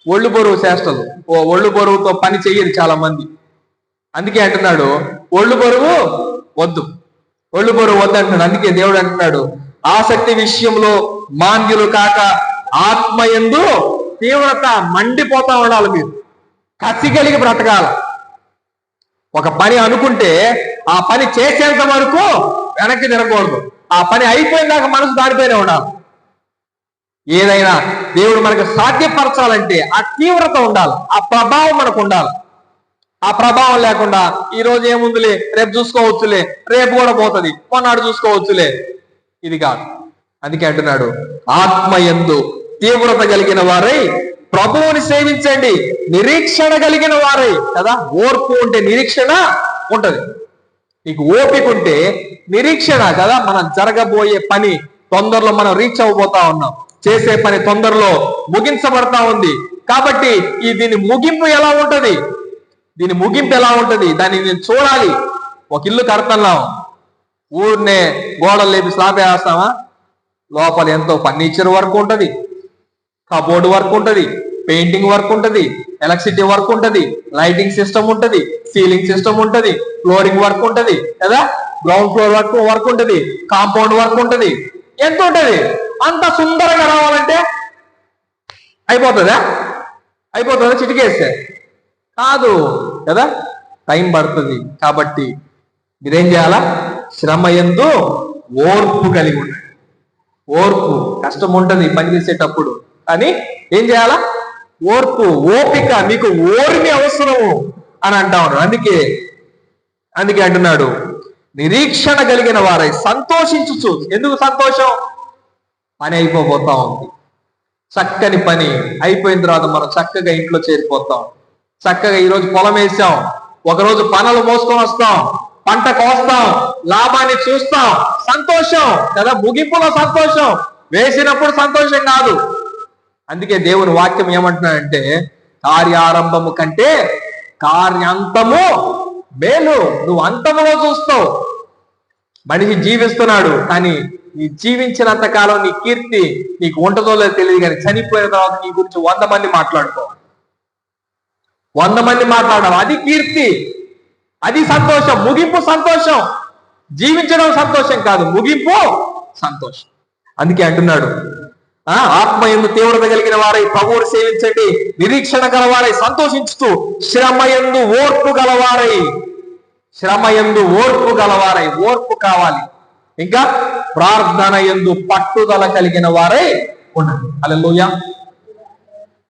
ఒళ్ళు బరువు చేష్టలు. ఒళ్ళు బరువుతో పని చెయ్యరు చాలా మంది. అందుకే అంటున్నాడు ఒళ్ళు బరువు వద్దు, ఒళ్ళు బరువు వద్దు అంటున్నాడు. అందుకే దేవుడు అంటున్నాడు ఆసక్తి విషయంలో మాంద్యులు కాక ఆత్మయందు తీవ్రత మండిపోతా ఉండాలి. మీరు కసి కలిగి బ్రతకాల. ఒక పని అనుకుంటే ఆ పని చేసేంత వరకు వెనక్కి తిరగకూడదు. ఆ పని అయిపోయినాక మనసు దానిపైనే ఉండాలి. ఏదైనా దేవుడు మనకు సాధ్యపరచాలంటే ఆ తీవ్రత ఉండాలి, ఆ ప్రభావం మనకు ఉండాలి. ఆ ప్రభావం లేకుండా ఈ రోజు ఏముందిలే, రేపు చూసుకోవచ్చులే, రేపు కూడా పోతుంది, కొన్నాడు చూసుకోవచ్చులే, ఇది కాదు. అందుకే అంటున్నాడు ఆత్మయందు తీవ్రత కలిగిన వారై ప్రభువుని సేవించండి, నిరీక్షణ కలిగిన వారై. కదా, ఓర్పు ఉంటే నిరీక్షణ ఉంటది. నీకు ఓపిక ఉంటే నిరీక్షణ. కదా, మనం జరగబోయే పని తొందరలో మనం రీచ్ అవ్వబోతా ఉన్నాం, చేసే పని తొందరలో ముగించబడతా ఉంది. కాబట్టి దీని ముగింపు ఎలా ఉంటది, దీని ముగింపు ఎలా ఉంటది, దాన్ని నేను చూడాలి. ఒక ఇల్లు కడుతున్నాం, ఊరినే గోడలు లేపి స్లాబ్ వేస్తామా? లోపల ఎంతో ఫర్నిచర్ వర్క్ ఉంటుంది, కబోర్డ్ వర్క్ ఉంటుంది, పెయింటింగ్ వర్క్ ఉంటుంది, ఎలక్ట్రిసిటీ వర్క్ ఉంటుంది, లైటింగ్ సిస్టమ్ ఉంటుంది, సీలింగ్ సిస్టమ్ ఉంటుంది, ఫ్లోరింగ్ వర్క్ ఉంటుంది. కదా, గ్రౌండ్ ఫ్లోర్ వర్క్ ఉంటుంది, కాంపౌండ్ వర్క్ ఉంటుంది, ఎంత ఉంటుంది. అంత సుందరంగా రావాలంటే అయిపోతుందా? అయిపోతుందా చిటికేస్తే? కాదు కదా, టైం పడుతుంది. కాబట్టి మీరేం చేయాలా? శ్రమ యందు ఓర్పు కలిగి ఉండండి. ఓర్పు కష్టం ఉంటుంది పని చేసేటప్పుడు, కానీ ఏం చేయాలా? ఓర్పు, ఓపిక. మీకు ఓర్మి అవసరము అని అంటా ఉన్నాడు. అందుకే అంటున్నాడు నిరీక్షణ కలిగిన వారై సంతోషించుచు. ఎందుకు సంతోషం? పని అయిపోతా ఉంది, చక్కని పని అయిపోయిన తర్వాత మనం చక్కగా ఇంట్లో చేరిపోతాం. చక్కగా ఈరోజు పొలం వేసాం, ఒకరోజు పనులు మోసుకొని వస్తాం, పంట కోస్తాం, లాభాన్ని చూస్తాం, సంతోషం. కదా, ముగింపులో సంతోషం, వేసినప్పుడు సంతోషం కాదు. అందుకే దేవుని వాక్యం ఏమంటున్నాడంటే కార్యారంభము కంటే కార్యాంతము మేలు. నువ్వు అంతములో చూస్తావు. మనిషి జీవిస్తున్నాడు, కానీ నీ జీవించినంత కాలం నీ కీర్తి నీకు ఉంటుందో లేదో తెలియదు, కానీ చనిపోయిన తర్వాత నీ గురించి 100 మంది మాట్లాడుకోవాలి, 100 మంది మాట్లాడాలి. అది కీర్తి, అది సంతోషం. ముగింపు సంతోషం. జీవించడం సంతోషం కాదు, ముగింపు సంతోషం. అందుకే అంటున్నాడు ఆత్మయందు తీవ్రత కలిగిన వారై ప్రభువుని సేవించండి, నిరీక్షణ గలవారై సంతోషించుతూ శ్రమయందు ఓర్పు గలవారై. శ్రమయందు ఓర్పు గలవారై, ఓర్పు కావాలి. ఇంకా ప్రార్థన యందు పట్టుదల కలిగిన వారై ఉండండి. హల్లెలూయా.